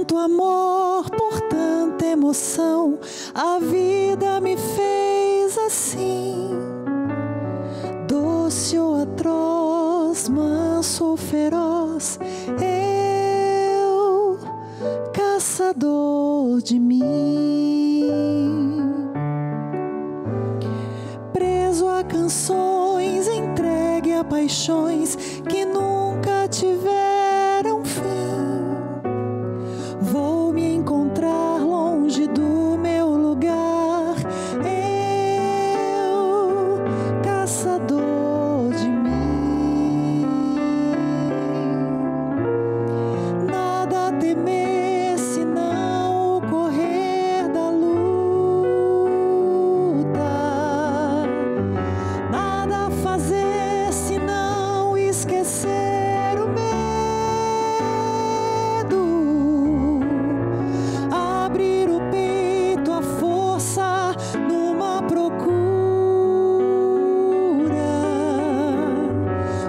tanto amor, por tanta emoção, a vida me fez assim. Doce ou atroz, manso ou feroz, eu, caçador de mim. Preso a canções, entregue a paixões que nunca tiveram fim. Vou me encontrar longe do meu lugar, eu, caçador de mim. Nada a temer senão o correr da luta, nada a fazer senão esquecer o medo. Abrir o peito à força numa procura,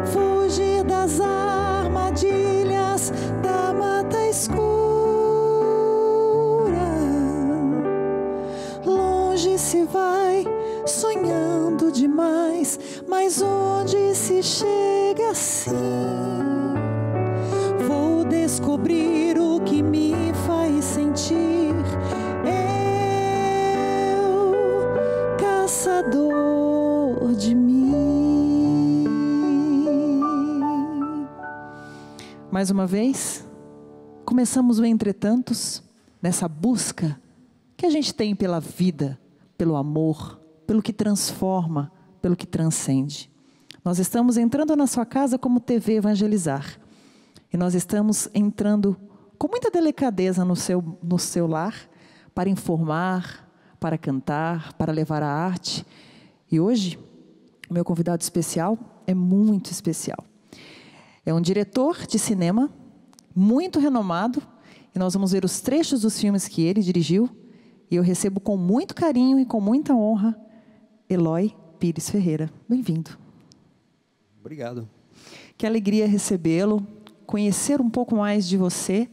fugir das armadilhas da mata escura. Longe se vai, sonhando demais, mas onde se chega assim? Vou descobrir o que me faz sentir, eu, caçador de mim. Mais uma vez, começamos o Entretantos, nessa busca que a gente tem pela vida, pelo amor, pelo que transforma, pelo que transcende. Nós estamos entrando na sua casa como TV Evangelizar. E nós estamos entrando com muita delicadeza no seu lar, para informar, para cantar, para levar a arte. E hoje, o meu convidado especial é muito especial. É um diretor de cinema, muito renomado, e nós vamos ver os trechos dos filmes que ele dirigiu, e eu recebo com muito carinho e com muita honra, Eloy Pires Ferreira. Bem-vindo. Obrigado. Que alegria recebê-lo, conhecer um pouco mais de você,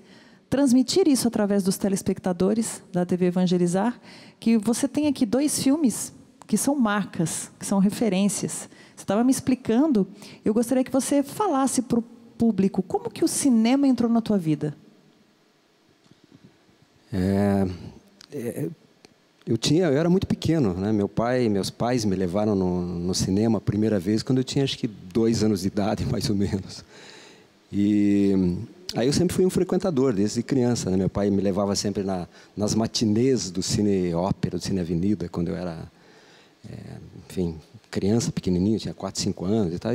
transmitir isso através dos telespectadores da TV Evangelizar, que você tem aqui 2 filmes que são marcas, que são referências. Você estava me explicando, eu gostaria que você falasse para o público como que o cinema entrou na tua vida. Eu era muito pequeno, né? Meus pais me levaram no cinema a primeira vez quando eu tinha acho que 2 anos de idade, mais ou menos. E aí eu sempre fui um frequentador desde criança, né? Meu pai me levava sempre nas matinês do Cine Ópera, do Cine Avenida, quando eu era, enfim, criança, pequenininho, tinha 4, 5 anos e tal.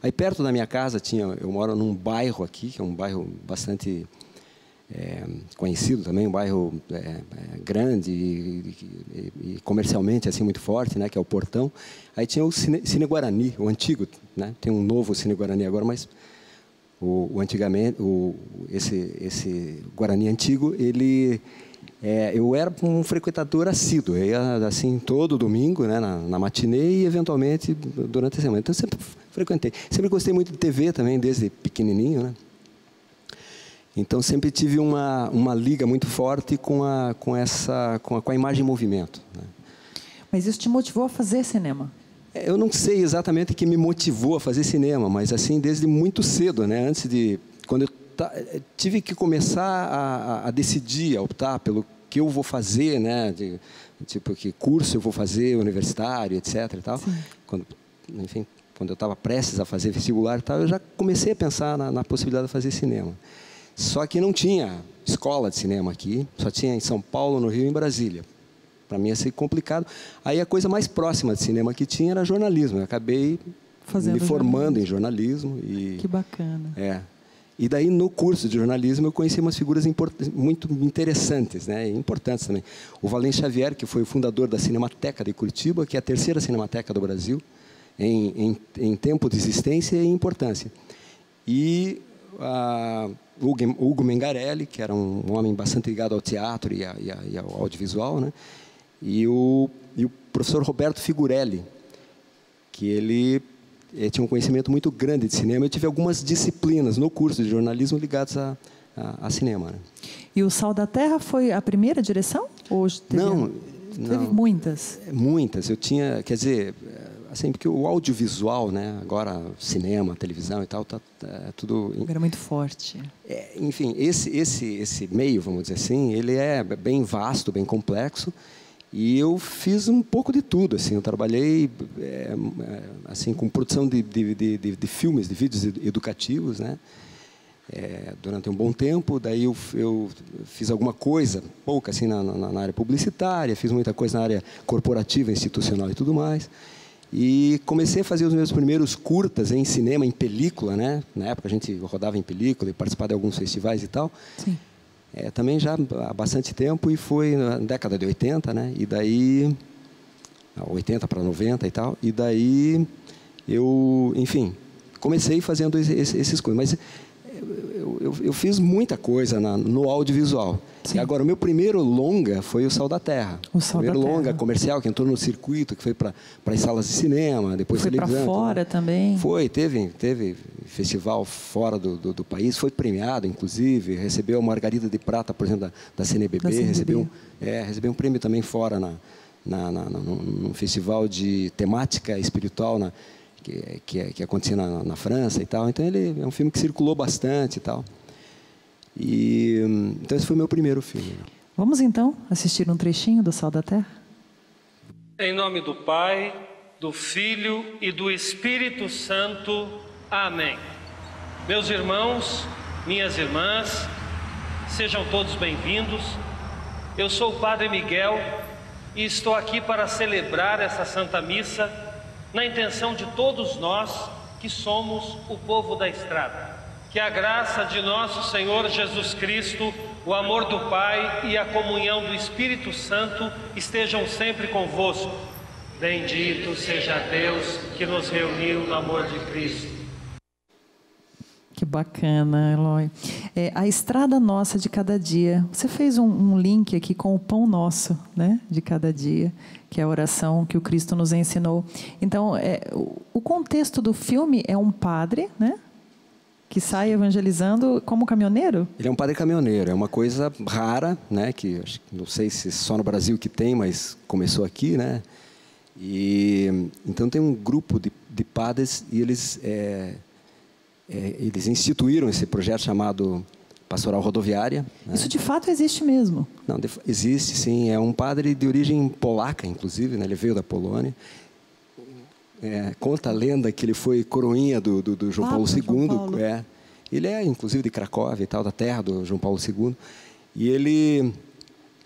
Aí perto da minha casa eu moro num bairro aqui, que é um bairro bastante conhecido também, um bairro grande e comercialmente assim muito forte, né, que é o Portão. Aí tinha o Cine Guarani, o antigo, né? Tem um novo Cine Guarani agora, mas esse Guarani antigo, eu era um frequentador assíduo. Eu ia assim todo domingo, né, na matinê e eventualmente durante a semana. Então eu sempre frequentei. Sempre gostei muito de TV também, desde pequenininho, né? Então sempre tive uma liga muito forte com a imagem em movimento, né? Mas isso te motivou a fazer cinema? Eu não sei exatamente o que me motivou a fazer cinema, mas assim desde muito cedo, né? Quando eu tive que começar a decidir, a optar pelo que eu vou fazer, né? Tipo que curso eu vou fazer, universitário, etc. E tal. Quando eu estava prestes a fazer vestibular e tal, eu já comecei a pensar na possibilidade de fazer cinema. Só que não tinha escola de cinema aqui, só tinha em São Paulo, no Rio e em Brasília. Para mim ia ser complicado. Aí a coisa mais próxima de cinema que tinha era jornalismo. Eu acabei me formando em jornalismo. Que bacana. E daí no curso de jornalismo eu conheci umas figuras muito interessantes, né, e importantes também. O Valente Xavier, que foi o fundador da Cinemateca de Curitiba, que é a terceira cinemateca do Brasil, em tempo de existência e importância. E Hugo Mengarelli, que era um homem bastante ligado ao teatro e ao audiovisual, né? E o professor Roberto Figurelli, que ele tinha um conhecimento muito grande de cinema. Eu tive algumas disciplinas no curso de jornalismo ligadas a cinema, né? E o Sal da Terra foi a primeira direção? Ou teve, teve muitas? Muitas. Eu tinha, quer dizer, assim, porque o audiovisual, né, agora cinema, televisão e tal, tá tudo... Era muito forte. Enfim, esse meio, vamos dizer assim, ele é bem vasto, bem complexo. E eu fiz um pouco de tudo, assim. Eu trabalhei assim, com produção de filmes, de vídeos educativos, né? Durante um bom tempo. Daí eu fiz alguma coisa, pouca, assim, na área publicitária, fiz muita coisa na área corporativa, institucional e tudo mais. E comecei a fazer os meus primeiros curtas em cinema, em película, né? Na época a gente rodava em película e participava de alguns festivais e tal. Sim. Também já há bastante tempo, e foi na década de 80, né? E daí, 80 para 90 e tal, e daí eu, enfim, comecei fazendo esses coisas, mas eu fiz muita coisa no audiovisual. Sim. E agora, o meu primeiro longa foi o Sal da Terra. O primeiro longa comercial que entrou no circuito, que foi para as salas de cinema, depois foi televisão. Foi para fora também? Foi, teve festival fora do país, foi premiado, inclusive, recebeu a Margarida de Prata, por exemplo, da CNBB, recebeu um prêmio também fora num festival de temática espiritual que acontecia na França e tal. Então, ele é um filme que circulou bastante e tal. Então, esse foi o meu primeiro filme. Vamos, então, assistir um trechinho do Sal da Terra? Em nome do Pai, do Filho e do Espírito Santo. Amém. Meus irmãos, minhas irmãs, sejam todos bem-vindos. Eu sou o Padre Miguel e estou aqui para celebrar essa Santa Missa na intenção de todos nós que somos o povo da estrada. Que a graça de nosso Senhor Jesus Cristo, o amor do Pai e a comunhão do Espírito Santo estejam sempre convosco. Bendito seja Deus que nos reuniu no amor de Cristo. Que bacana, Eloy. A estrada nossa de cada dia. Você fez um link aqui com o pão nosso, né, de cada dia, que é a oração que o Cristo nos ensinou. Então, o contexto do filme é um padre, né, que sai evangelizando como caminhoneiro? Ele é um padre caminhoneiro, é uma coisa rara, né, que não sei se só no Brasil que tem, mas começou aqui, né? Então tem um grupo de padres e eles instituíram esse projeto chamado Pastoral Rodoviária. Isso, né? De fato existe mesmo? Não, existe sim. É um padre de origem polaca, inclusive, né? Ele veio da Polônia. Conta a lenda que ele foi coroinha do João Paulo II. João Paulo. Ele é, inclusive, de Cracóvia e tal, da terra do João Paulo II. E ele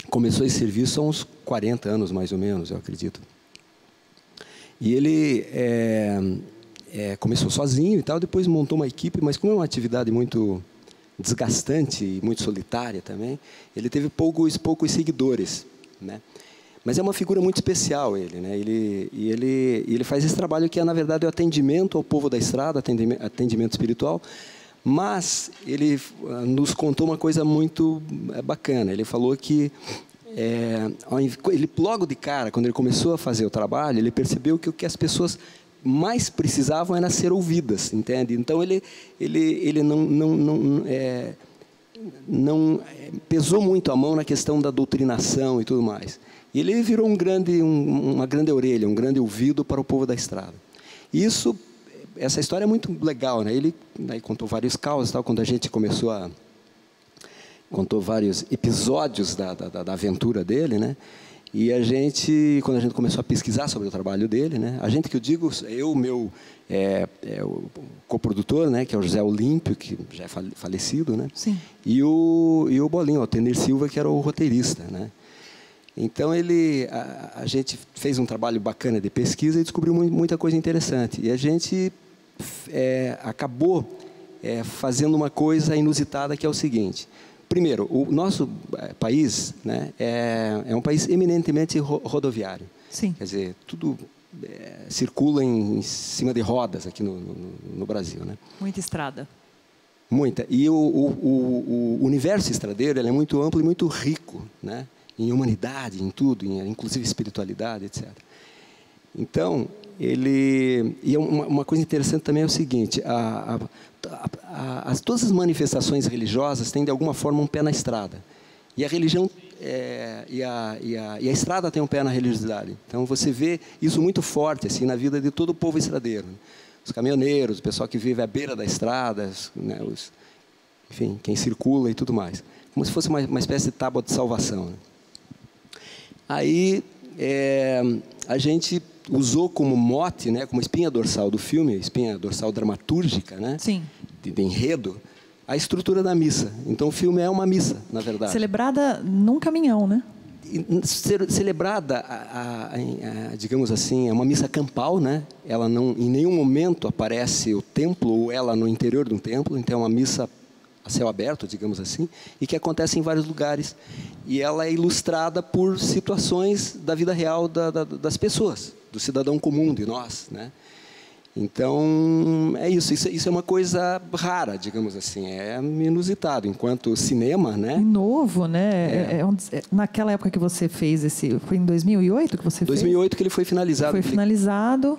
começou esse serviço há uns 40 anos, mais ou menos, eu acredito. E ele começou sozinho e tal, depois montou uma equipe, mas como é uma atividade muito desgastante e muito solitária também, ele teve poucos seguidores, né? Mas é uma figura muito especial ele, né? Ele faz esse trabalho que é, na verdade, o atendimento ao povo da estrada, atendimento espiritual, mas ele nos contou uma coisa muito bacana. Ele falou que, ele logo de cara, quando ele começou a fazer o trabalho, ele percebeu que o que as pessoas mais precisavam era ser ouvidas, entende? Então, ele não pesou muito a mão na questão da doutrinação e tudo mais. E ele virou uma grande orelha, um grande ouvido para o povo da estrada. E essa história é muito legal, né? Ele contou vários causos, tal, quando a gente contou vários episódios da aventura dele, né? E quando a gente começou a pesquisar sobre o trabalho dele, né? A gente, que eu digo, meu o coprodutor, né? Que é o José Olímpio, que já é falecido, né? Sim. E o Bolinho, o Tenir Silva, que era o roteirista, né? Então, a gente fez um trabalho bacana de pesquisa e descobriu muita coisa interessante. E a gente acabou fazendo uma coisa inusitada, que é o seguinte. Primeiro, o nosso país, né, é um país eminentemente rodoviário. Sim. Quer dizer, tudo circula em cima de rodas aqui no Brasil, né? Muita estrada. Muita. E o universo estradeiro ele é muito amplo e muito rico, né? Em humanidade, em tudo, inclusive espiritualidade, etc. Então, E uma coisa interessante também é o seguinte, todas as manifestações religiosas têm, de alguma forma, um pé na estrada. E a religião e a estrada tem um pé na religiosidade. Então, você vê isso muito forte assim, na vida de todo o povo estradeiro. Né? Os caminhoneiros, o pessoal que vive à beira da estrada, né? Enfim, quem circula e tudo mais. Como se fosse uma espécie de tábua de salvação. Né? Aí, a gente usou como mote, né, como espinha dorsal do filme, espinha dorsal dramatúrgica, né, Sim. de enredo, a estrutura da missa. Então, o filme é uma missa, na verdade. Celebrada num caminhão, né? Celebrada, digamos assim, é uma missa campal, né? Ela não, em nenhum momento aparece o templo ou ela no interior de um templo, então é uma missa a céu aberto, digamos assim, e que acontece em vários lugares. E ela é ilustrada por situações da vida real das pessoas, do cidadão comum, de nós, né? Então, é isso. Isso é uma coisa rara, digamos assim. É inusitado. Enquanto cinema, né? Novo, né? Naquela época que você fez esse... Foi em 2008 que você fez? 2008 que ele foi finalizado. Foi finalizado.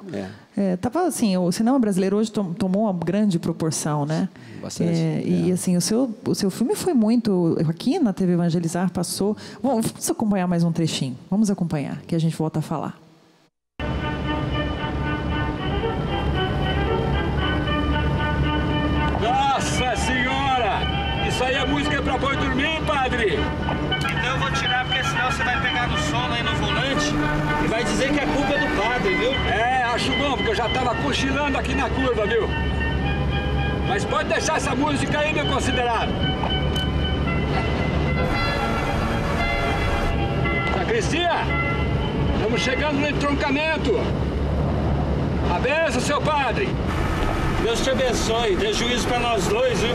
Tava assim, o cinema brasileiro hoje tomou uma grande proporção, né? Bastante. E assim, o seu filme foi muito... Aqui na TV Evangelizar passou... Bom, vamos acompanhar mais um trechinho. Vamos acompanhar, que a gente volta a falar. Nossa Senhora! Isso aí é música pra pôr dormir, padre! Então eu vou tirar, porque senão você vai pegar no sono aí no volante e vai dizer que a culpa é do padre, viu? Acho bom, porque eu já tava cochilando aqui na curva, viu? Mas pode deixar essa música aí, meu considerado. Sacristia! Estamos chegando no entroncamento. A benção, seu padre! Deus te abençoe, dê juízo para nós dois, viu?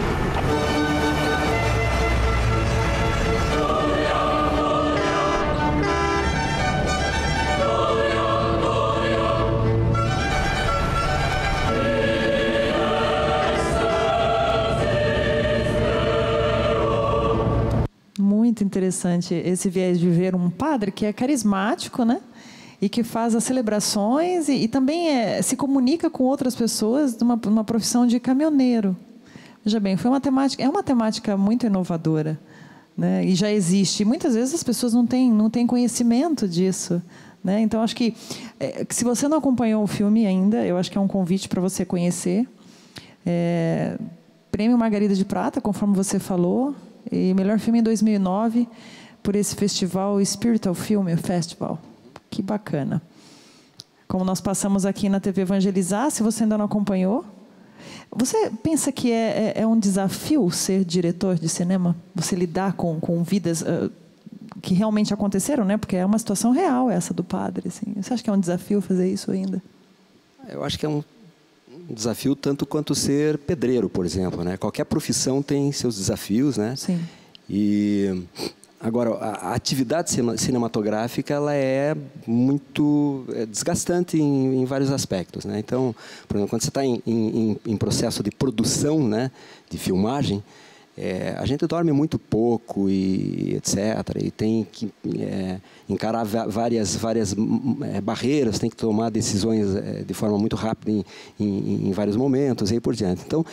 Muito interessante esse viés de ver um padre que é carismático, né? E que faz as celebrações e também se comunica com outras pessoas numa profissão de caminhoneiro. Veja bem, é uma temática muito inovadora, né? E já existe. Muitas vezes as pessoas não têm conhecimento disso, né? Então, acho que se você não acompanhou o filme ainda, eu acho que é um convite para você conhecer. Prêmio Margarida de Prata, conforme você falou, e melhor filme em 2009 por esse festival Spiritual Film Festival. Que bacana. Como nós passamos aqui na TV Evangelizar, se você ainda não acompanhou, você pensa que é um desafio ser diretor de cinema? Você lidar com vidas que realmente aconteceram, né? Porque é uma situação real essa do padre. Assim. Você acha que é um desafio fazer isso ainda? Eu acho que é um desafio tanto quanto ser pedreiro, por exemplo, né? Qualquer profissão tem seus desafios, né? Sim. E agora, a atividade cinematográfica ela é muito desgastante em vários aspectos, né? Então, por exemplo, quando você está em processo de produção, né, de filmagem, a gente dorme muito pouco e etc. E tem que encarar várias barreiras, tem que tomar decisões de forma muito rápida em vários momentos e aí por diante. Então,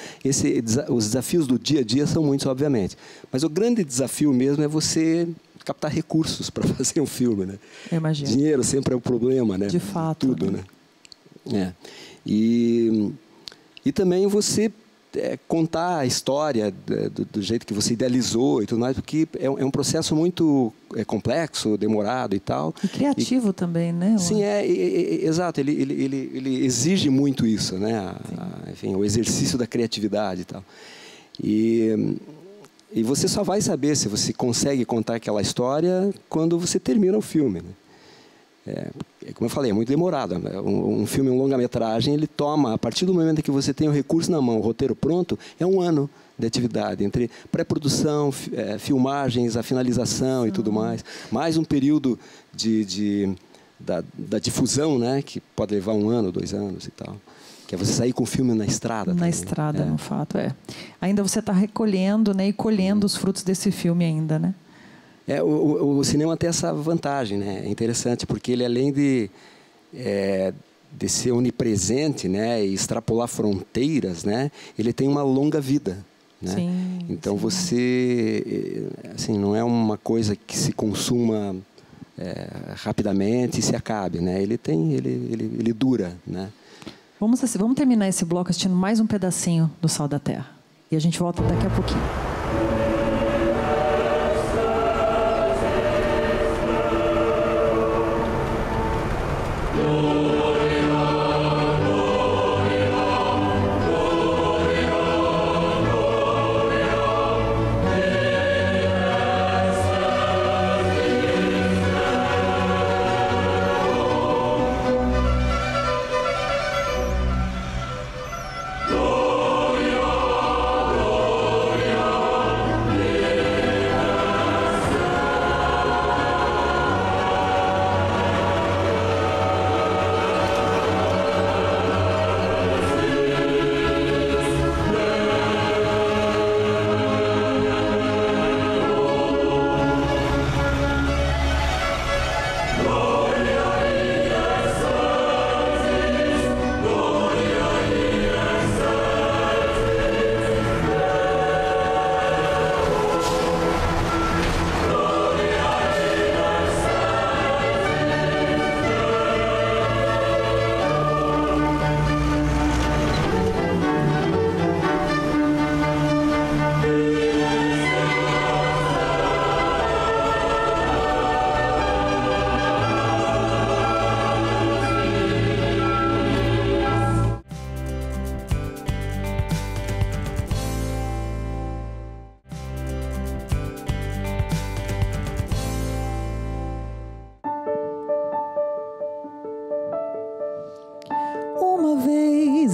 os desafios do dia a dia são muitos, obviamente. Mas o grande desafio mesmo é você captar recursos para fazer um filme, né? Eu imagino. Dinheiro sempre é um problema, né? De fato. Tudo, né? E também você contar a história do jeito que você idealizou e tudo mais, porque é um processo muito complexo, demorado e tal. E criativo também, né? Sim, exato. Ele exige muito isso, né? Enfim, o exercício da criatividade e tal. E você só vai saber se você consegue contar aquela história quando você termina o filme, né? Como eu falei, é muito demorado. Um filme, um longa-metragem, ele toma, a partir do momento que você tem o recurso na mão, o roteiro pronto, é um ano de atividade, entre pré-produção, filmagens, a finalização e tudo mais um período da difusão, né, que pode levar 1 ano, 2 anos e tal. Que é você sair com o filme na estrada. Na estrada, no fato, Ainda você está recolhendo, né, e colhendo os frutos desse filme ainda, né? O cinema tem essa vantagem, né? É interessante, porque ele, além de de ser onipresente, né, e extrapolar fronteiras, né, ele tem uma longa vida, né? Sim, então sim. Você, assim, não é uma coisa que se consuma rapidamente e se acabe, né? Ele dura, né? Vamos terminar esse bloco assistindo mais um pedacinho do Sal da Terra. E a gente volta daqui a pouquinho.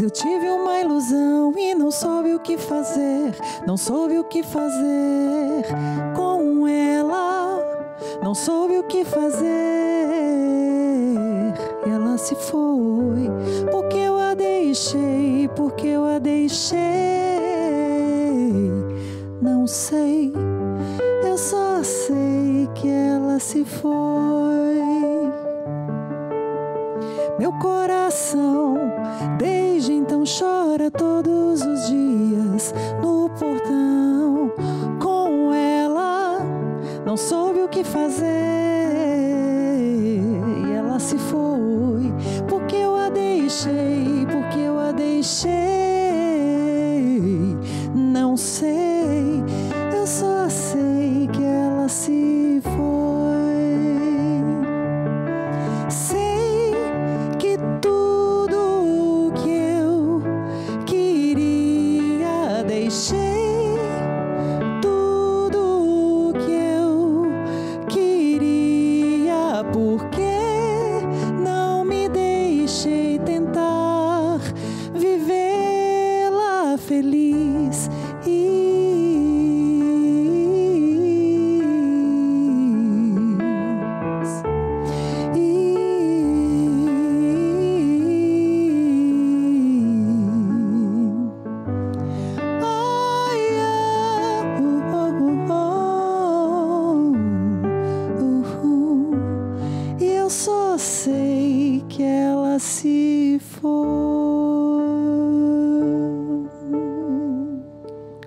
Eu tive uma ilusão e não soube o que fazer, não soube o que fazer com ela, não soube o que fazer. Ela se foi, porque eu a deixei, porque eu a deixei. Não sei, eu só sei que ela se foi. Meu coração desde então chora todos os dias no portão. Com ela não soube o que fazer e ela se foi, porque eu a deixei, porque eu a deixei. Não sei, eu só sei que ela se foi.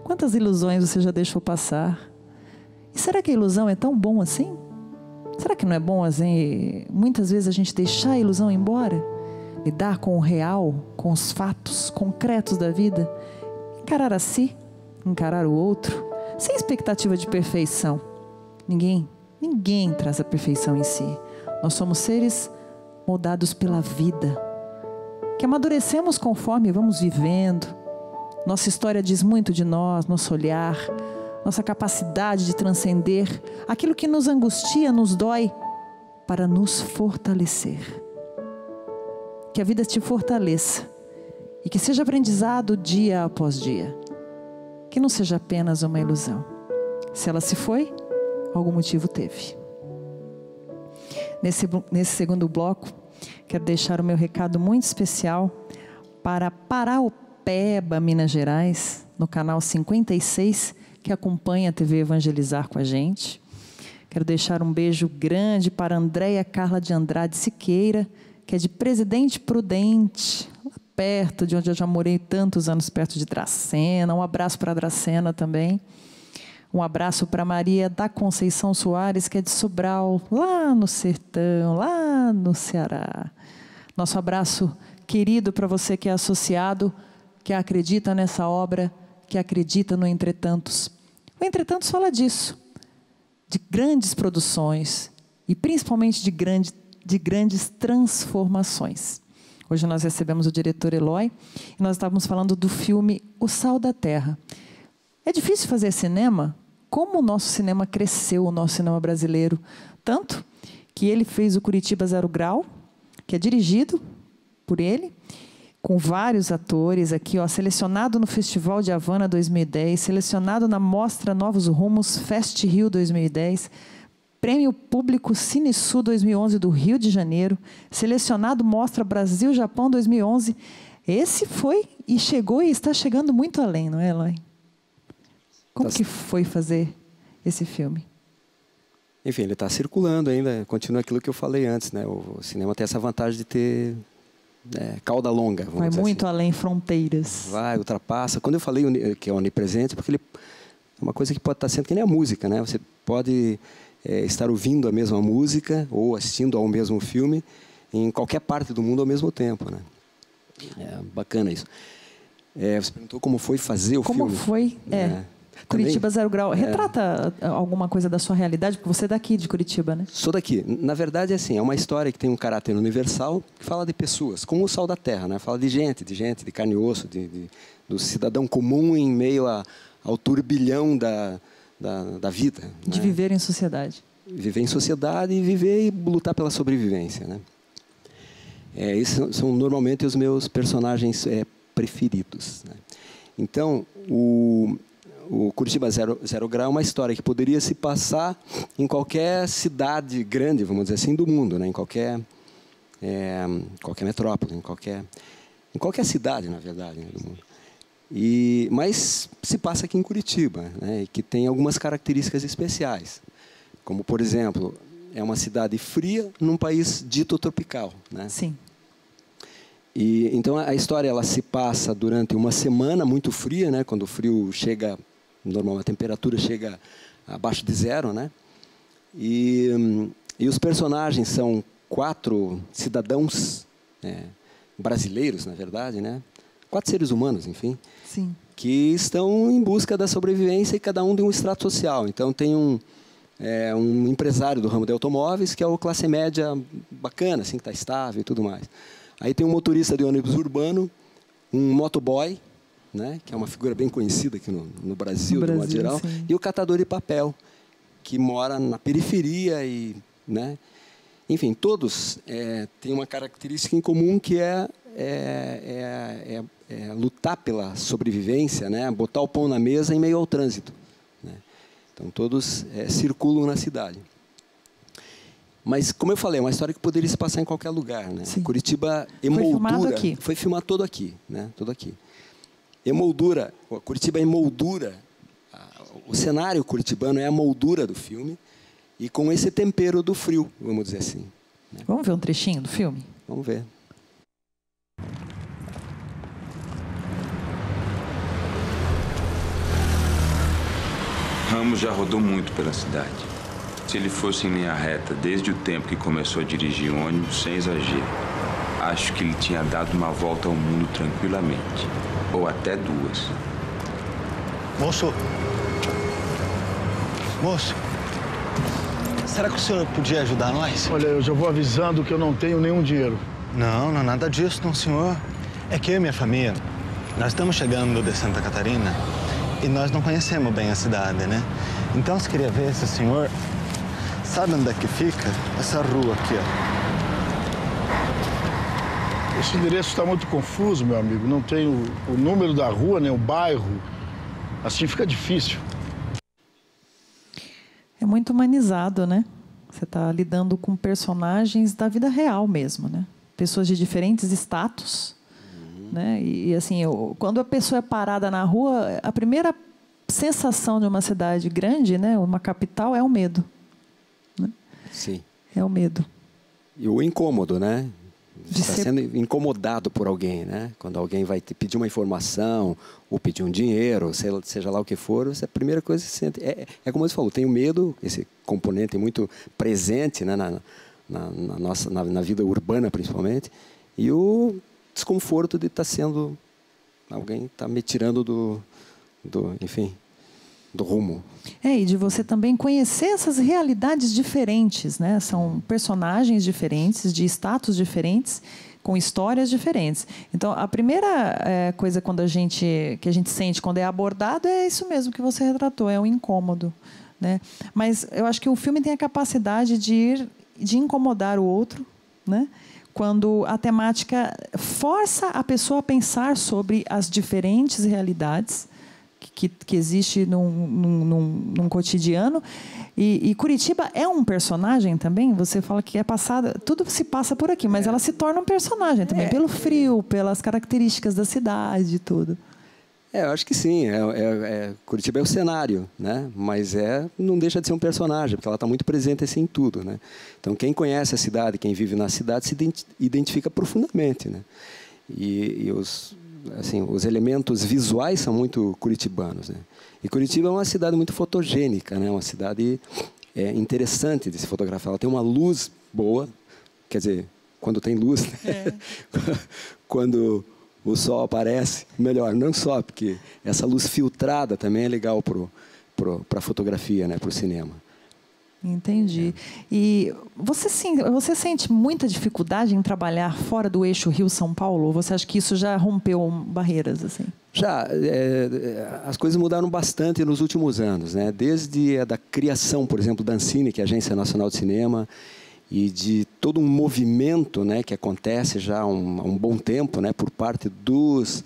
Quantas ilusões você já deixou passar? E será que a ilusão é tão bom assim? Será que não é bom assim, muitas vezes a gente deixar a ilusão embora? Lidar com o real, com os fatos concretos da vida? Encarar a si, encarar o outro, sem expectativa de perfeição. Ninguém traz a perfeição em si. Nós somos seres moldados pela vida, que amadurecemos conforme vamos vivendo. Nossa história diz muito de nós, nosso olhar, nossa capacidade de transcender aquilo que nos angustia, nos dói, para nos fortalecer. Que a vida te fortaleça e que seja aprendizado dia após dia. Que não seja apenas uma ilusão. Se ela se foi, algum motivo teve. Nesse segundo bloco, quero deixar o meu recado muito especial para Paraopeba, Minas Gerais, no canal 56, que acompanha a TV Evangelizar com a gente. Quero deixar um beijo grande para Andréia Carla de Andrade Siqueira, que é de Presidente Prudente, lá perto de onde eu já morei tantos anos, perto de Dracena. Um abraço para Dracena também. Um abraço para Maria da Conceição Soares, que é de Sobral, lá no sertão, lá no Ceará. Nosso abraço querido para você que é associado, que acredita nessa obra, que acredita no Entretantos. O Entretantos fala disso, de grandes produções e principalmente de grandes transformações. Hoje nós recebemos o diretor Eloy e nós estávamos falando do filme O Sal da Terra. É difícil fazer cinema? Como o nosso cinema cresceu, o nosso cinema brasileiro. Tanto que ele fez o Curitiba Zero Grau, que é dirigido por ele, com vários atores aqui, ó, selecionado no Festival de Havana 2010, selecionado na Mostra Novos Rumos Fest Rio 2010, Prêmio Público Cine Sul 2011 do Rio de Janeiro, selecionado Mostra Brasil-Japão 2011. Esse foi e chegou e está chegando muito além, não é, Eloy? Como que foi fazer esse filme? Enfim, ele está circulando ainda, continua aquilo que eu falei antes, né? O cinema tem essa vantagem de ter cauda longa. Vai muito assim, além fronteiras. Vai, ultrapassa. Quando eu falei que é onipresente, porque ele é uma coisa que pode estar sendo que nem a música, né? Você pode estar ouvindo a mesma música ou assistindo ao mesmo filme em qualquer parte do mundo ao mesmo tempo, né? É bacana isso. Você perguntou como foi fazer o filme. Como foi? Curitiba Zero Grau. Retrata alguma coisa da sua realidade? Porque você é daqui, de Curitiba, né? Sou daqui. Na verdade, é uma história que tem um caráter universal, que fala de pessoas, como o Sal da Terra, né? Fala de gente, de carne e osso, do cidadão comum em meio ao turbilhão da vida. De viver em sociedade. Viver em sociedade e viver e lutar pela sobrevivência, né? Esses são normalmente os meus personagens preferidos, né? Então, o Curitiba Zero Grau é uma história que poderia se passar em qualquer cidade grande, vamos dizer assim, do mundo, né? Em qualquer metrópole, em qualquer cidade, na verdade, né, do mundo. Mas se passa aqui em Curitiba, né? E que tem algumas características especiais, como, por exemplo, é uma cidade fria num país dito tropical, né? Sim. E então a história ela se passa durante uma semana muito fria, né? Quando o frio chega, normal, a temperatura chega abaixo de zero, né? E os personagens são 4 cidadãos brasileiros, na verdade, né? 4 seres humanos, enfim. Sim. Que estão em busca da sobrevivência e cada um de um extrato social. Então tem um empresário do ramo de automóveis que é o classe média bacana, assim, que está estável e tudo mais. Aí tem um motorista de ônibus urbano, um motoboy, né, que é uma figura bem conhecida aqui no Brasil, de modo geral, sim. E o catador de papel, que mora na periferia e, né, enfim, todos têm uma característica em comum que é lutar pela sobrevivência, né, botar o pão na mesa em meio ao trânsito, né. Então todos circulam na cidade. Mas, como eu falei, é uma história que poderia se passar em qualquer lugar, né? Sim. Curitiba emoldura. Foi filmado aqui. Foi filmado todo aqui, né? Todo aqui. Emoldura, Curitiba emoldura, o cenário curitibano é a moldura do filme e com esse tempero do frio, vamos dizer assim, né? Vamos ver um trechinho do filme? Vamos ver. Ramos já rodou muito pela cidade. Se ele fosse em linha reta desde o tempo que começou a dirigir ônibus, sem exagero, acho que ele tinha dado uma volta ao mundo tranquilamente. Ou até 2. Moço! Moço! Será que o senhor podia ajudar nós? Olha, eu já vou avisando que eu não tenho nenhum dinheiro. Não, não é nada disso, não, senhor. É que eu e minha família, nós estamos chegando de Santa Catarina e nós não conhecemos bem a cidade, né? Então, eu queria ver se o senhor sabe onde é que fica essa rua aqui, ó. Esse endereço está muito confuso, meu amigo. Não tem o número da rua, nem o bairro. Assim fica difícil. É muito humanizado, né? Você está lidando com personagens da vida real mesmo, né? Pessoas de diferentes status, né? E assim, quando a pessoa é parada na rua, a primeira sensação de uma cidade grande, né? Uma capital, é o medo. Né? Sim. É o medo. E o incômodo, né? está sendo incomodado por alguém, né? Quando alguém vai te pedir uma informação ou pedir um dinheiro, seja lá o que for, essa é a primeira coisa que você sente. É como você falou, tem o medo, esse componente muito presente, né, na vida urbana principalmente, e o desconforto de estar sendo... Alguém está me tirando do rumo. E de você também conhecer essas realidades diferentes, né? São personagens diferentes, de status diferentes, com histórias diferentes. Então, a primeira coisa que a gente sente quando é abordado é isso mesmo que você retratou, é um incômodo, né? Mas eu acho que o filme tem a capacidade de incomodar o outro, né? Quando a temática força a pessoa a pensar sobre as diferentes realidades que existe num cotidiano. E Curitiba é um personagem também? Você fala que é passada... Tudo se passa por aqui, mas ela se torna um personagem também, pelo frio, pelas características da cidade e tudo. Eu acho que sim. Curitiba é o cenário, né? Mas não deixa de ser um personagem, porque ela está muito presente assim, em tudo, né? Então, quem conhece a cidade, quem vive na cidade, se identifica profundamente, né? E os elementos visuais são muito curitibanos, né? E Curitiba é uma cidade muito fotogênica, né? Uma cidade interessante de se fotografar. Ela tem uma luz boa, quer dizer, quando tem luz, né? Quando o sol aparece, melhor, não só, porque essa luz filtrada também é legal para a fotografia, né? Para o cinema. Entendi. E você sente muita dificuldade em trabalhar fora do eixo Rio-São Paulo? Ou você acha que isso já rompeu barreiras, assim? Já. As coisas mudaram bastante nos últimos anos, né? Desde a da criação, por exemplo, da Ancine, que é a Agência Nacional de Cinema, e de todo um movimento, né, que acontece já há um bom tempo, né, por parte dos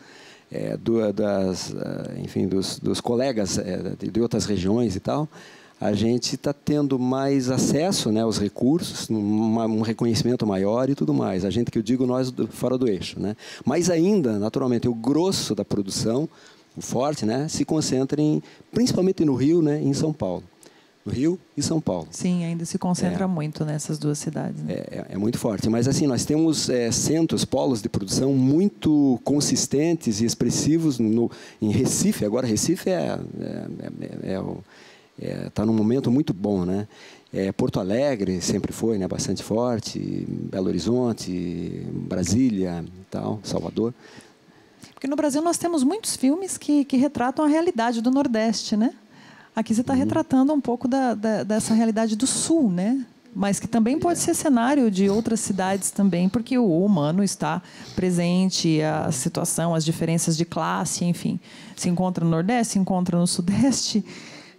colegas de outras regiões e tal. A gente está tendo mais acesso, né, aos recursos, um reconhecimento maior e tudo mais. A gente, que eu digo, nós fora do eixo, né? Mas ainda, naturalmente, o grosso da produção, o forte, né, se concentra principalmente no Rio, né, e em São Paulo. No Rio e São Paulo. Sim, ainda se concentra muito nessas duas cidades. Né? É muito forte. Mas, assim, nós temos centros, polos de produção muito consistentes e expressivos em Recife. Agora, Recife está num momento muito bom, né? Porto Alegre sempre foi, né, bastante forte, Belo Horizonte, Brasília, tal, Salvador. Porque no Brasil nós temos muitos filmes que retratam a realidade do Nordeste, né? Aqui você está retratando um pouco dessa realidade do Sul, né? Mas que também pode ser cenário de outras cidades também, porque o humano está presente, a situação, as diferenças de classe, enfim. Se encontra no Nordeste, se encontra no Sudeste,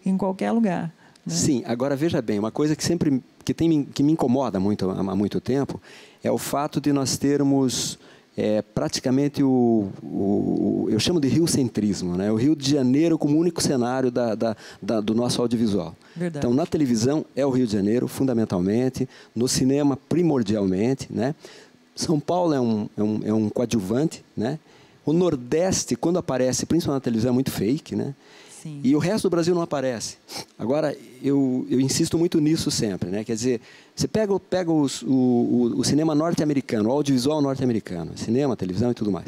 em qualquer lugar. Né? Sim, agora veja bem, uma coisa que me incomoda muito, há muito tempo é o fato de nós termos praticamente eu chamo de riocentrismo, né? O Rio de Janeiro como único cenário do nosso audiovisual. Verdade. Então, na televisão é o Rio de Janeiro, fundamentalmente, no cinema, primordialmente, né? São Paulo é um coadjuvante, né? O Nordeste, quando aparece, principalmente na televisão, é muito fake, né? Sim. E o resto do Brasil não aparece. Agora, eu insisto muito nisso sempre, né? Quer dizer, você pega o cinema norte-americano, o audiovisual norte-americano, cinema, televisão e tudo mais.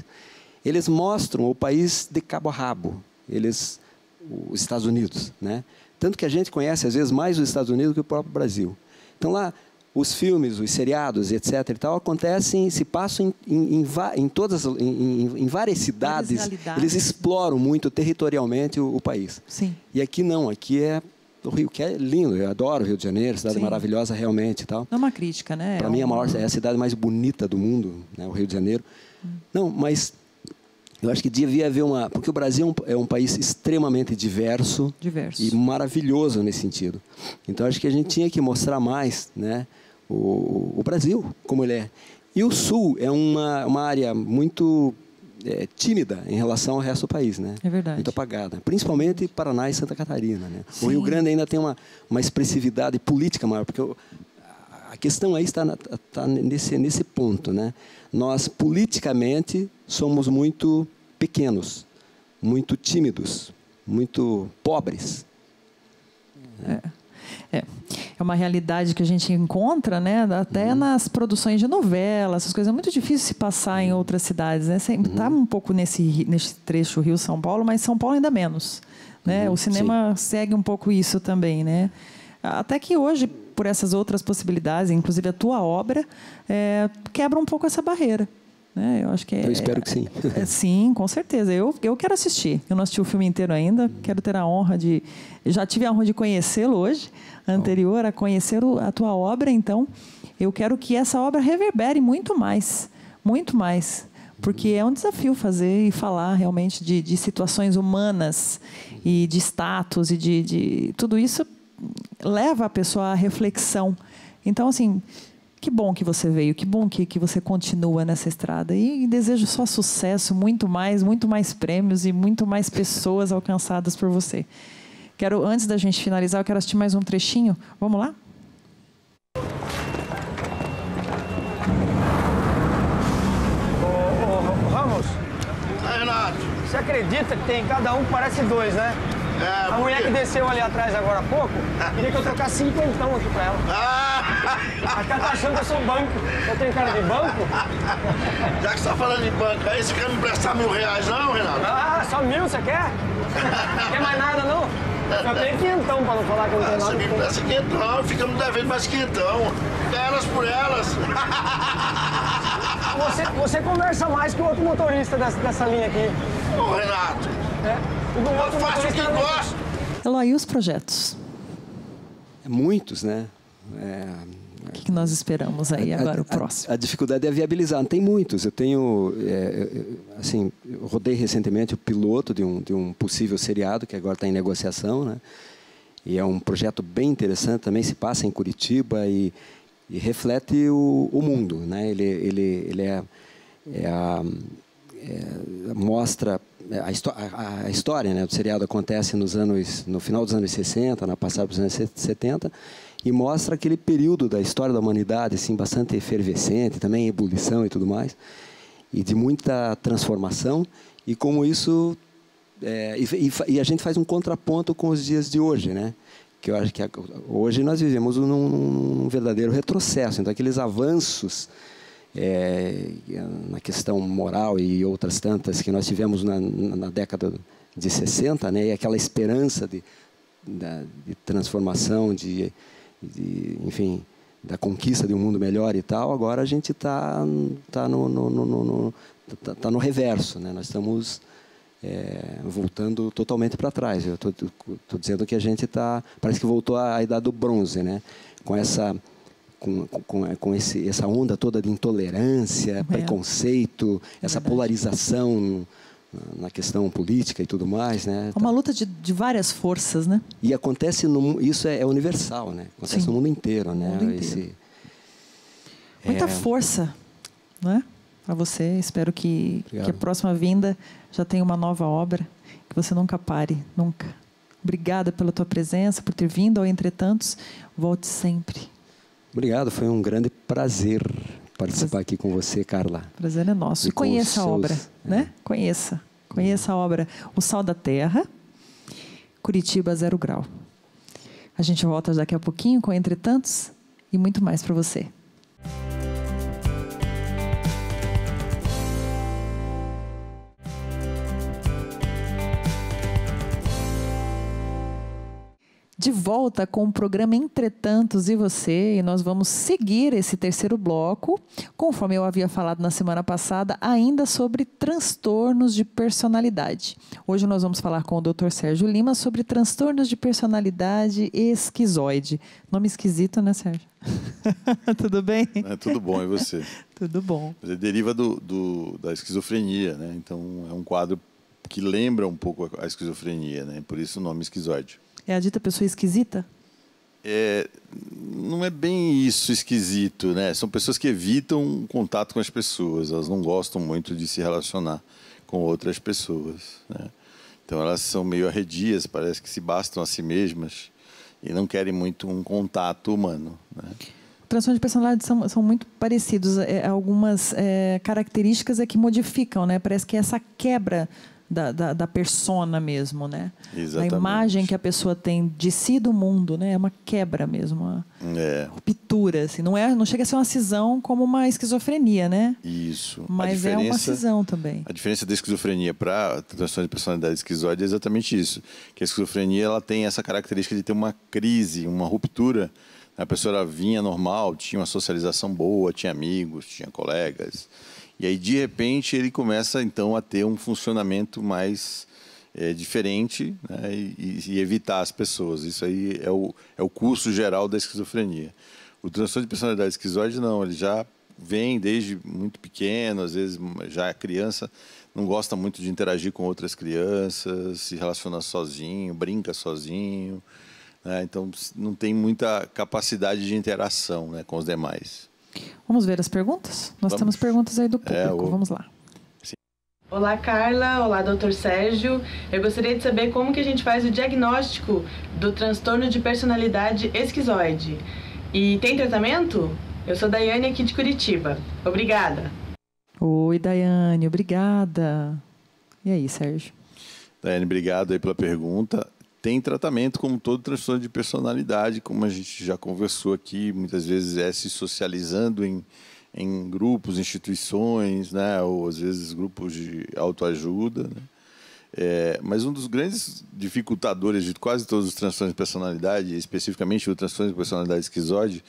Eles mostram o país de cabo a rabo, os Estados Unidos, né? Tanto que a gente conhece, às vezes, mais os Estados Unidos que o próprio Brasil. Então, lá, os filmes, os seriados, etc. e tal, se passam em várias cidades. Eles exploram muito territorialmente o país. Sim. E aqui não, aqui é o Rio, que é lindo. Eu adoro o Rio de Janeiro, cidade maravilhosa realmente e tal. Não é uma crítica, né? Para mim, é a cidade mais bonita do mundo, né, o Rio de Janeiro. Não, mas eu acho que devia haver porque o Brasil é um país extremamente diverso. E maravilhoso nesse sentido. Então, acho que a gente tinha que mostrar mais, né, o Brasil, como ele é. E o Sul é uma área muito tímida em relação ao resto do país, né? É verdade. Muito apagada. Principalmente Paraná e Santa Catarina, né? O Rio Grande ainda tem uma expressividade política maior, porque a questão aí está nesse ponto, né? Nós, politicamente, somos muito pequenos, muito tímidos, muito pobres. é uma realidade que a gente encontra, né? Até nas produções de novelas, essas coisas. É muito difícil se passar em outras cidades, né? Está um pouco nesse trecho Rio-São Paulo, mas São Paulo ainda menos, né? O cinema segue um pouco isso também, né? Até que hoje, por essas outras possibilidades, inclusive a tua obra, quebra um pouco essa barreira. Né? Eu acho que eu espero que sim. Sim, com certeza. Eu quero assistir. Eu não assisti o filme inteiro ainda. Quero ter a honra de... Já tive a honra de conhecê-lo hoje, anterior a conhecer a tua obra. Então, eu quero que essa obra reverbere muito mais. Muito mais. Porque é um desafio fazer e falar realmente de situações humanas e de status e de tudo isso leva a pessoa à reflexão. Então, assim, que bom que você veio, que bom que você continua nessa estrada. E desejo só sucesso, muito mais prêmios e muito mais pessoas alcançadas por você. Antes da gente finalizar, eu quero assistir mais um trechinho. Vamos lá? Ramos, Renato. você acredita que tem cada um parece dois, né? A mulher que desceu ali atrás agora há pouco, queria que eu trocasse 50 aqui pra ela. A cara tá achando que eu sou banco. Eu tenho cara de banco? Já que você tá falando de banco aí, você quer me emprestar R$1.000 não, Renato? Só 1.000 você quer? Não quer mais nada, não? Eu tenho 500 pra não falar que eu não tenho nada. Você me empresta 500, fica me devendo mais 500. Elas por elas. Você conversa mais que o outro motorista dessa linha aqui. Ô, Renato. Eu faço o que gosto. Eloy, e os projetos? Muitos, né? O que nós esperamos aí agora, o próximo? A dificuldade é viabilizar. Tem muitos. Eu tenho, assim, eu rodei recentemente o piloto de um possível seriado, que agora está em negociação, né? E é um projeto bem interessante, também se passa em Curitiba e reflete o mundo, né? Ele mostra a história, né, do seriado acontece no final dos anos 60, na passada dos anos 70, e mostra aquele período da história da humanidade assim, bastante efervescente, também ebulição e tudo mais, e de muita transformação, e como isso... e a gente faz um contraponto com os dias de hoje, né? Que eu acho que hoje nós vivemos num verdadeiro retrocesso. Então, aqueles avanços na questão moral e outras tantas que nós tivemos na década de 60, né? E aquela esperança de transformação, enfim, da conquista de um mundo melhor e tal, agora a gente está no reverso, né? Nós estamos voltando totalmente para trás. Eu estou dizendo que a gente parece que voltou à idade do bronze, né? Com essa onda toda de intolerância, preconceito, essa polarização na questão política e tudo mais, né? Uma luta de várias forças, né? E acontece isso é universal, né? Acontece no mundo inteiro, né? Mundo inteiro. Muita força, né? Para você. Espero que a próxima vinda já tenha uma nova obra, que você nunca pare, nunca. Obrigada pela tua presença, por ter vindo ao Entretantos. Volte sempre. Obrigado, foi um grande prazer participar aqui com você, Carla. Prazer é nosso. E conheça a obra, né? Conheça a obra O Sal da Terra, Curitiba 0 Grau. A gente volta daqui a pouquinho com Entretantos e muito mais para você. De volta com o programa Entretantos e Você, e nós vamos seguir esse terceiro bloco, conforme eu havia falado na semana passada, ainda sobre transtornos de personalidade. Hoje nós vamos falar com o Dr. Sérgio Lima sobre transtornos de personalidade esquizoide. Nome esquisito, né, Sérgio? Tudo bem? Tudo bom, e você? Tudo bom. Mas deriva da esquizofrenia, né? Então é um quadro que lembra um pouco a esquizofrenia, né? Por isso o nome esquizoide. É a dita pessoa esquisita? Não é bem isso esquisito, né? São pessoas que evitam contato com as pessoas. Elas não gostam muito de se relacionar com outras pessoas, né? Então elas são meio arredias, parece que se bastam a si mesmas e não querem muito um contato humano, né? Transtornos de personalidade são muito parecidos. Algumas características que modificam, né? Parece que essa quebra da persona mesmo, né? Exatamente. A imagem que a pessoa tem de si do mundo, né? É uma quebra mesmo, uma ruptura, assim. Não chega a ser uma cisão como uma esquizofrenia, né? Isso. Mas é uma cisão também. A diferença da esquizofrenia para a transtorno de personalidade esquizoide é exatamente isso. Que a esquizofrenia ela tem essa característica de ter uma crise, uma ruptura. A pessoa vinha normal, tinha uma socialização boa, tinha amigos, tinha colegas. E aí, de repente, ele começa, então, a ter um funcionamento mais diferente, né, e evitar as pessoas. Isso aí é o curso geral da esquizofrenia. O transtorno de personalidade esquizoide, não. Ele já vem desde muito pequeno, às vezes já é criança, não gosta muito de interagir com outras crianças, se relaciona sozinho, brinca sozinho, né, então não tem muita capacidade de interação, né, com os demais. Vamos ver as perguntas? Nós temos perguntas aí do público. Vamos lá. Sim. Olá, Carla. Olá, Dr. Sérgio. Eu gostaria de saber como que a gente faz o diagnóstico do transtorno de personalidade esquizoide. E tem tratamento? Eu sou Daiane aqui de Curitiba. Obrigada. Oi, Daiane. Obrigada. E aí, Sérgio? Daiane, obrigado aí pela pergunta. Tem tratamento como todo transtorno de personalidade, como a gente já conversou aqui, muitas vezes se socializando em grupos, instituições, né? Ou às vezes grupos de autoajuda, né? Mas um dos grandes dificultadores de quase todos os transtornos de personalidade, especificamente o transtorno de personalidade esquizoide,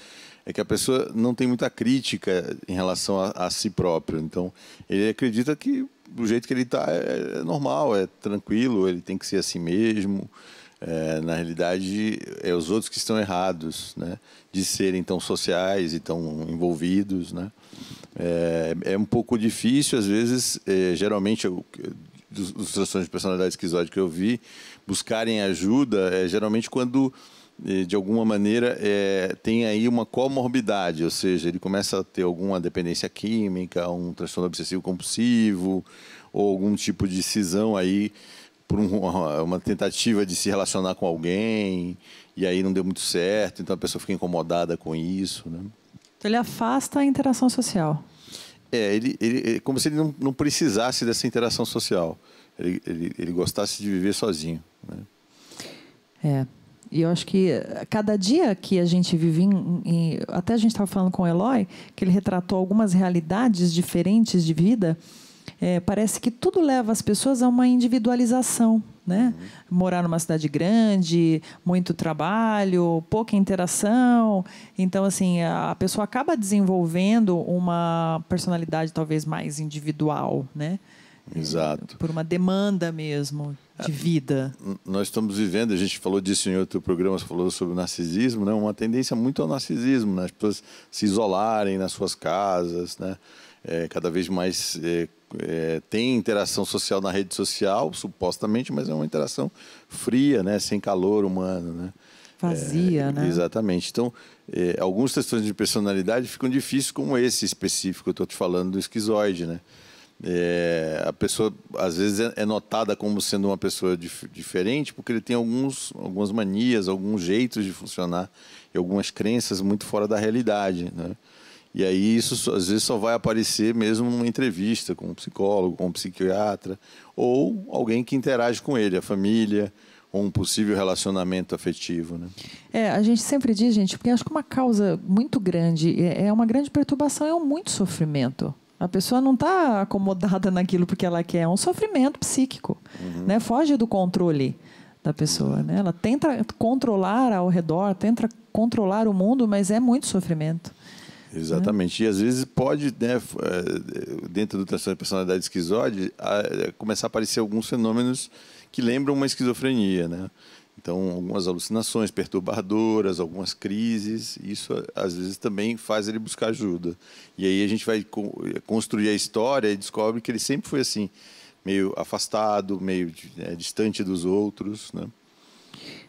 é que a pessoa não tem muita crítica em relação a si próprio. Então, ele acredita que do jeito que ele está é normal, é tranquilo, ele tem que ser assim mesmo. Na realidade, é os outros que estão errados, né, de serem tão sociais e tão envolvidos, né. É um pouco difícil, às vezes, geralmente, dos transtornos de personalidade esquizoide que eu vi, buscarem ajuda, geralmente quando, de alguma maneira, tem aí uma comorbidade, ou seja, ele começa a ter alguma dependência química, um transtorno obsessivo-compulsivo, ou algum tipo de cisão aí, por uma tentativa de se relacionar com alguém, e aí não deu muito certo, então a pessoa fica incomodada com isso, né? Então ele afasta a interação social. Ele como se ele não precisasse dessa interação social. Ele gostasse de viver sozinho, né? E eu acho que cada dia que a gente vive, até a gente estava falando com o Eloy, que ele retratou algumas realidades diferentes de vida. Parece que tudo leva as pessoas a uma individualização, né? Morar numa cidade grande, muito trabalho, pouca interação. Então, assim, a pessoa acaba desenvolvendo uma personalidade talvez mais individual, né? Exato. Por uma demanda mesmo de vida. Nós estamos vivendo, a gente falou disso em outro programa, você falou sobre o narcisismo, né? Uma tendência muito ao narcisismo, né? As pessoas se isolarem nas suas casas, né? Cada vez mais tem interação social na rede social, supostamente, mas é uma interação fria, né? Sem calor humano, né? Vazia, né? Exatamente. Então, alguns transtornos de personalidade ficam difíceis, como esse específico, eu estou te falando do esquizoide, né? A pessoa, às vezes, é notada como sendo uma pessoa diferente, porque ele tem algumas manias, alguns jeitos de funcionar e algumas crenças muito fora da realidade, né? E aí isso, às vezes, só vai aparecer mesmo numa entrevista com um psicólogo, com um psiquiatra, ou alguém que interage com ele, a família, ou um possível relacionamento afetivo, né? A gente sempre diz, gente, porque acho que uma causa muito grande, é uma grande perturbação, é muito sofrimento. A pessoa não está acomodada naquilo porque ela quer, é um sofrimento psíquico, né? Foge do controle da pessoa, né? Ela tenta controlar ao redor, tenta controlar o mundo, mas é muito sofrimento. Exatamente. E às vezes pode, né, dentro do transtorno de personalidade esquizoide, começar a aparecer alguns fenômenos que lembram uma esquizofrenia, né? Então, algumas alucinações perturbadoras, algumas crises, isso às vezes também faz ele buscar ajuda. E aí a gente vai construir a história e descobre que ele sempre foi assim, meio afastado, meio distante dos outros, né?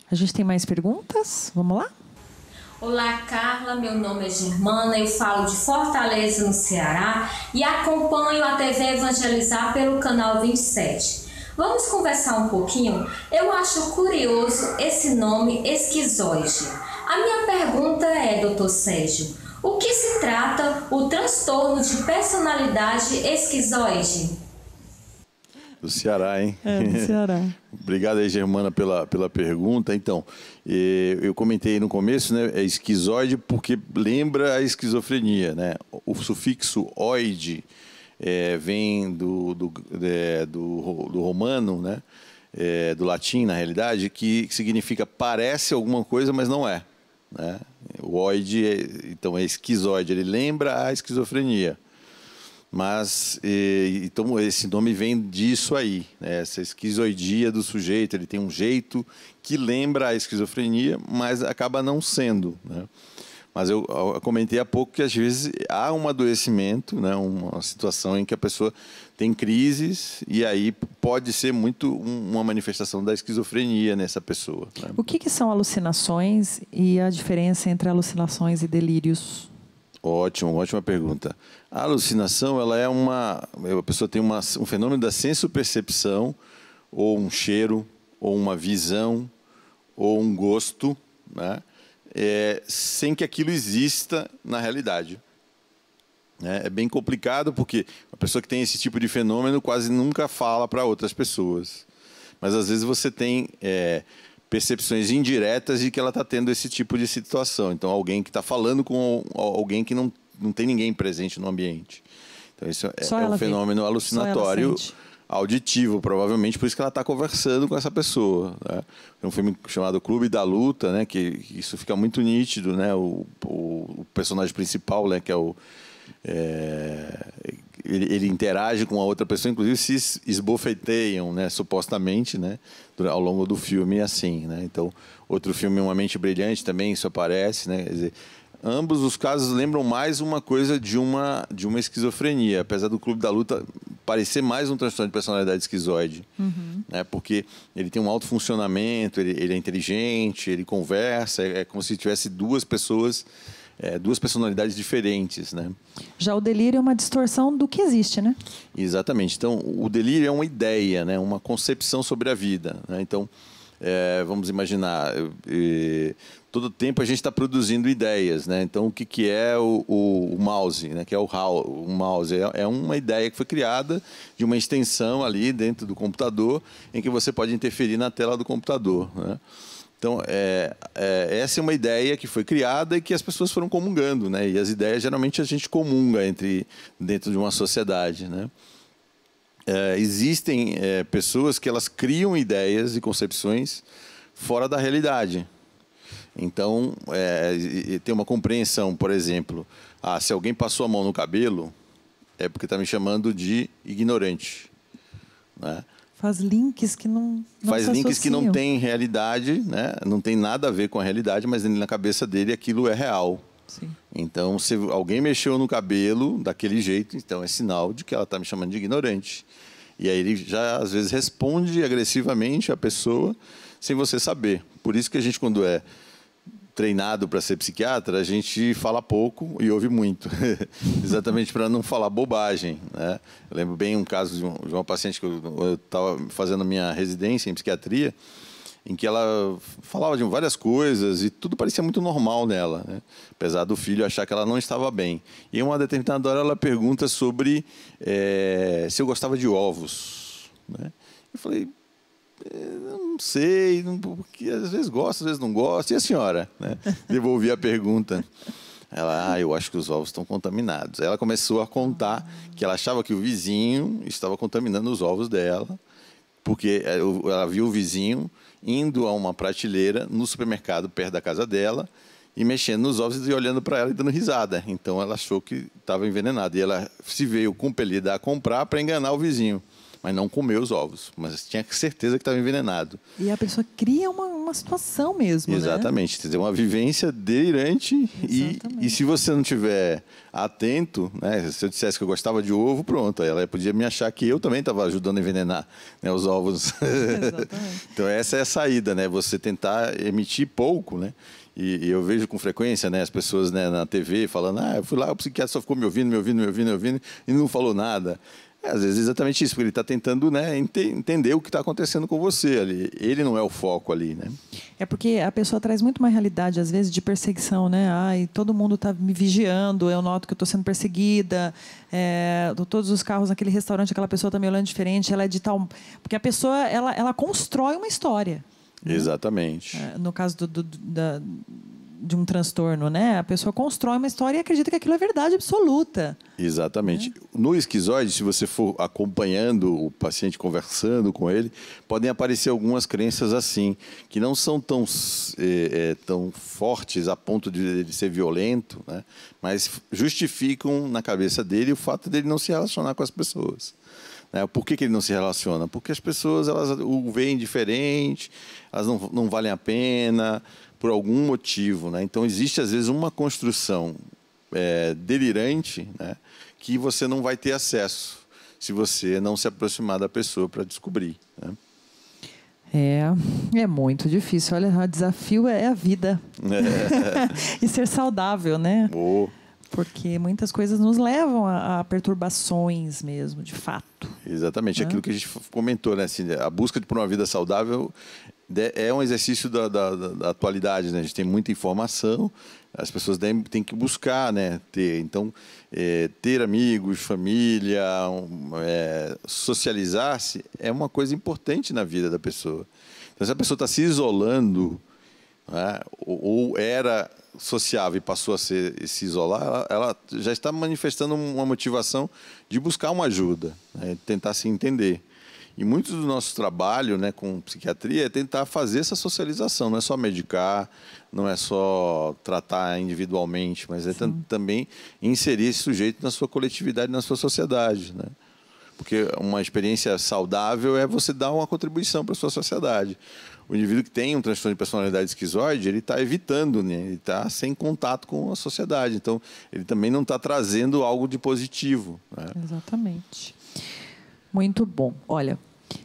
A gente tem mais perguntas? Vamos lá? Olá, Carla, meu nome é Germana, eu falo de Fortaleza, no Ceará, e acompanho a TV Evangelizar pelo canal 27. Vamos conversar um pouquinho? Eu acho curioso esse nome esquizoide. A minha pergunta é, Dr. Sérgio, o que se trata o transtorno de personalidade esquizoide? Do Ceará, hein? Do Ceará. Obrigado aí, Germana, pela pergunta. Então, eu comentei no começo, né? É esquizoide porque lembra a esquizofrenia, né? O sufixo oide vem do romano, né? Do latim, na realidade, que significa parece alguma coisa, mas não é. Né? O oide, então, é esquizoide, ele lembra a esquizofrenia. Mas, então, esse nome vem disso aí, né? Essa esquizoidia do sujeito, ele tem um jeito que lembra a esquizofrenia, mas acaba não sendo, né? Mas eu comentei há pouco que, às vezes, há um adoecimento, né? Uma situação em que a pessoa tem crises e aí pode ser muito uma manifestação da esquizofrenia nessa pessoa. Né? O que são alucinações e a diferença entre alucinações e delírios? Ótima pergunta. A alucinação, ela é a pessoa tem um fenômeno da sensopercepção, ou um cheiro, ou uma visão, ou um gosto, né? Sem que aquilo exista na realidade. É bem complicado porque a pessoa que tem esse tipo de fenômeno quase nunca fala para outras pessoas. Mas às vezes você tem percepções indiretas de que ela está tendo esse tipo de situação. Então, alguém que está falando com alguém que não tem ninguém presente no ambiente. Então, isso é um fenômeno alucinatório auditivo, provavelmente, por isso que ela está conversando com essa pessoa. Né? Tem um filme chamado Clube da Luta, né? Que isso fica muito nítido, né? O personagem principal, né? Que é ele interage com a outra pessoa, inclusive se esbofeteiam, né? Supostamente, né? Ao longo do filme, assim, né? Então, outro filme, Uma Mente Brilhante, também isso aparece, né? Quer dizer, ambos os casos lembram mais uma coisa de uma esquizofrenia, apesar do Clube da Luta parecer mais um transtorno de personalidade esquizoide, né? Porque ele tem um alto funcionamento, ele é inteligente, ele conversa, é como se tivesse duas pessoas, duas personalidades diferentes, né? Já o delírio é uma distorção do que existe, né? Exatamente. Então, o delírio é uma ideia, né? Uma concepção sobre a vida, né? Então, vamos imaginar, todo tempo a gente está produzindo ideias, né? Então, o que é o mouse, né? Que é o mouse é uma ideia que foi criada de uma extensão ali dentro do computador em que você pode interferir na tela do computador, né? Então, essa é uma ideia que foi criada e que as pessoas foram comungando, né? E as ideias, geralmente, a gente comunga dentro de uma sociedade, né? Existem pessoas que elas criam ideias e concepções fora da realidade. Então, tem uma compreensão, por exemplo, se alguém passou a mão no cabelo, é porque está me chamando de ignorante, né? Faz links que não Faz links que não têm realidade, né? Não tem nada a ver com a realidade, mas na cabeça dele aquilo é real. Sim. Então, se alguém mexeu no cabelo daquele jeito, então é sinal de que ela está me chamando de ignorante. E aí ele já, às vezes, responde agressivamente à pessoa sem você saber. Por isso que a gente, quando é treinado para ser psiquiatra, a gente fala pouco e ouve muito. Exatamente para não falar bobagem, né? Eu lembro bem um caso de uma paciente que eu estava fazendo minha residência em psiquiatria, em que ela falava de várias coisas e tudo parecia muito normal nela, né? Apesar do filho achar que ela não estava bem. E em uma determinada hora ela pergunta sobre se eu gostava de ovos, né? Eu falei, não sei, porque às vezes gosto, às vezes não gosto. E a senhora? Né? Devolvi a pergunta. Ela, eu acho que os ovos estão contaminados. Aí ela começou a contar que ela achava que o vizinho estava contaminando os ovos dela, porque ela viu o vizinho indo a uma prateleira no supermercado perto da casa dela e mexendo nos ovos e olhando para ela e dando risada. Então ela achou que estava envenenada. E ela se veio compelida a comprar para enganar o vizinho. Mas não comeu os ovos, mas tinha certeza que estava envenenado. E a pessoa cria uma situação mesmo, exatamente, né? Uma vivência delirante. E se você não estiver atento, né? Se eu dissesse que eu gostava de ovo, pronto, ela podia me achar que eu também estava ajudando a envenenar, né, os ovos. Então essa é a saída, né? Você tentar emitir pouco, né? E eu vejo com frequência, né, as pessoas, né, na TV falando, eu fui lá, o psiquiatra só ficou me ouvindo e não falou nada. Às vezes é exatamente isso, porque ele está tentando, né, entender o que está acontecendo com você ali. Ele não é o foco ali, né? É porque a pessoa traz muito uma realidade, às vezes, de perseguição, né? Ai, todo mundo está me vigiando, eu noto que eu estou sendo perseguida, todos os carros naquele restaurante, aquela pessoa está me olhando diferente, ela é de tal... Porque a pessoa, ela constrói uma história. Né? Exatamente. No caso de um transtorno, né? A pessoa constrói uma história e acredita que aquilo é verdade absoluta. Exatamente. No esquizoide, se você for acompanhando o paciente, conversando com ele, podem aparecer algumas crenças assim, que não são tão fortes a ponto de ele ser violento, né? Mas justificam na cabeça dele o fato dele não se relacionar com as pessoas. Por que ele não se relaciona? Porque as pessoas elas o veem diferente, elas não valem a pena, por algum motivo, né? Então existe às vezes uma construção delirante, né, que você não vai ter acesso se você não se aproximar da pessoa para descobrir, né? É muito difícil. Olha, o desafio é a vida. E ser saudável, né? Porque muitas coisas nos levam a perturbações mesmo, de fato. Exatamente, aquilo que a gente comentou, né? Assim, a busca por uma vida saudável é um exercício da atualidade, né? A gente tem muita informação, as pessoas têm que buscar, né? Então, ter amigos, família, socializar-se é uma coisa importante na vida da pessoa. Então, se a pessoa está se isolando, né, ou era sociável e passou a se isolar, ela já está manifestando uma motivação de buscar uma ajuda, né, tentar se entender. E muito do nosso trabalho, né, com psiquiatria é tentar fazer essa socialização, não é só medicar, não é só tratar individualmente, mas é também inserir esse sujeito na sua coletividade, na sua sociedade, né? Porque uma experiência saudável é você dar uma contribuição para a sua sociedade. O indivíduo que tem um transtorno de personalidade esquizoide, ele está evitando, né? Ele está sem contato com a sociedade. Então, ele também não está trazendo algo de positivo, né? Exatamente. Muito bom. Olha,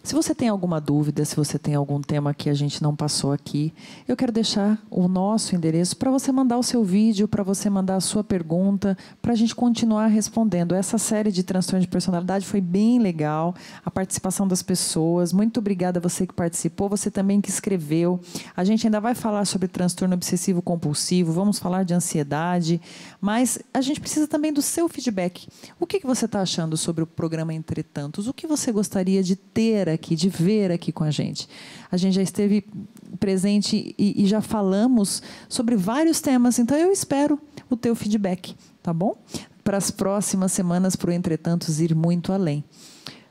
se você tem alguma dúvida, se você tem algum tema que a gente não passou aqui, eu quero deixar o nosso endereço para você mandar o seu vídeo, para você mandar a sua pergunta, para a gente continuar respondendo. Essa série de transtorno de personalidade foi bem legal, a participação das pessoas. Muito obrigada a você que participou, você também que escreveu. A gente ainda vai falar sobre transtorno obsessivo compulsivo, vamos falar de ansiedade, mas a gente precisa também do seu feedback. O que você está achando sobre o programa Entretantos? O que você gostaria de ter aqui, de ver aqui com a gente? A gente já esteve presente e já falamos sobre vários temas, então eu espero o teu feedback, tá bom? Para as próximas semanas, para o Entretantos ir muito além.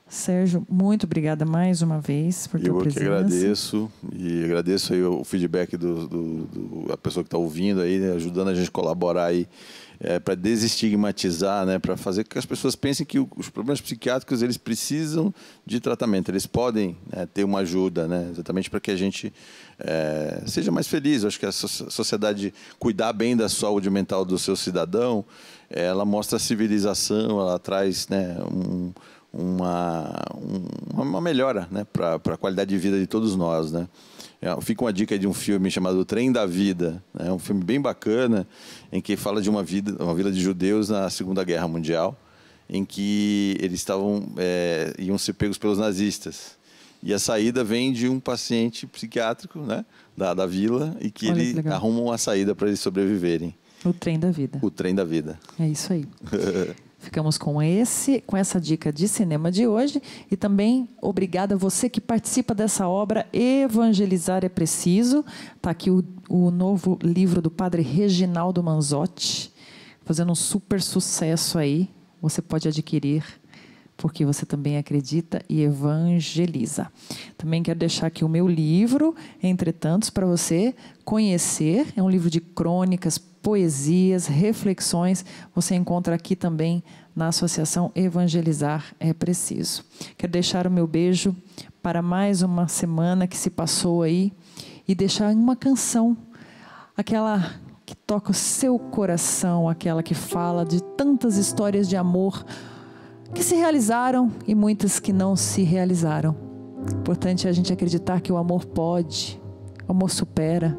Sérgio, muito obrigada mais uma vez por tua presença. Eu que agradeço, e agradeço aí o feedback da pessoa que está ouvindo aí, né, ajudando a gente a colaborar aí, para desestigmatizar, né, para fazer com que as pessoas pensem que os problemas psiquiátricos eles precisam de tratamento, eles podem, né, ter uma ajuda, né, exatamente para que a gente seja mais feliz. Eu acho que a sociedade cuidar bem da saúde mental do seu cidadão, ela mostra a civilização, ela traz, né, uma melhora, né, para a qualidade de vida de todos nós, né? Fica uma dica de um filme chamado O Trem da Vida, né? É um filme bem bacana, em que fala de uma vila de judeus na Segunda Guerra Mundial, em que eles iam ser pegos pelos nazistas. E a saída vem de um paciente psiquiátrico, né, da vila, e que ele arruma uma saída para eles sobreviverem. O Trem da Vida. O Trem da Vida. É isso aí. Ficamos com essa dica de cinema de hoje e também obrigada a você que participa dessa obra Evangelizar é Preciso. Está aqui o novo livro do padre Reginaldo Manzotti, fazendo um super sucesso aí. Você pode adquirir porque você também acredita e evangeliza. Também quero deixar aqui o meu livro, Entretantos, para você conhecer. É um livro de crônicas, poesias, reflexões. Você encontra aqui também na Associação Evangelizar é Preciso. Quero deixar o meu beijo para mais uma semana que se passou aí e deixar uma canção, aquela que toca o seu coração, aquela que fala de tantas histórias de amor que se realizaram e muitas que não se realizaram. Importante é a gente acreditar que o amor pode, o amor supera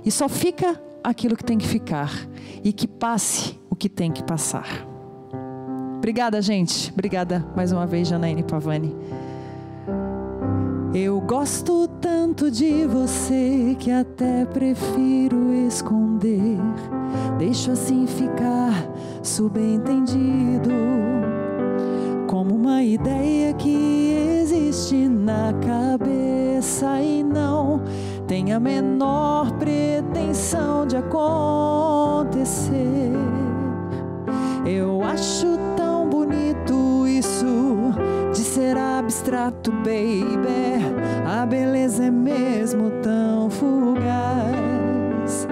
e só fica aquilo que tem que ficar e que passe o que tem que passar. Obrigada, gente. Obrigada mais uma vez, Janaíne Pavani. Eu gosto tanto de você que até prefiro esconder. Deixo assim ficar subentendido, como uma ideia que existe na cabeça e não tem a menor pretensão de acontecer. Eu acho tão bonito isso de ser abstrato, baby. A beleza é mesmo tão fugaz.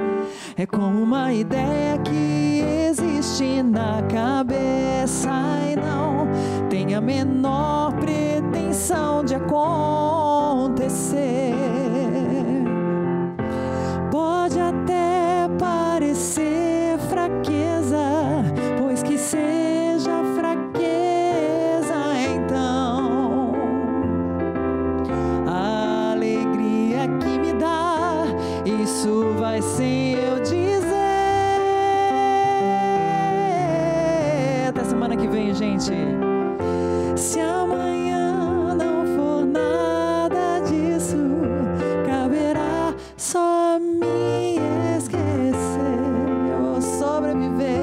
É como uma ideia que existe na cabeça e não tem a menor pretensão de acontecer. Pode até parecer fraqueza, pois que seja fraqueza, então a alegria que me dá, isso vai sem eu dizer. Até semana que vem, gente. Se amanhã não for nada disso, caberá só me esquecer. Eu vou sobreviver.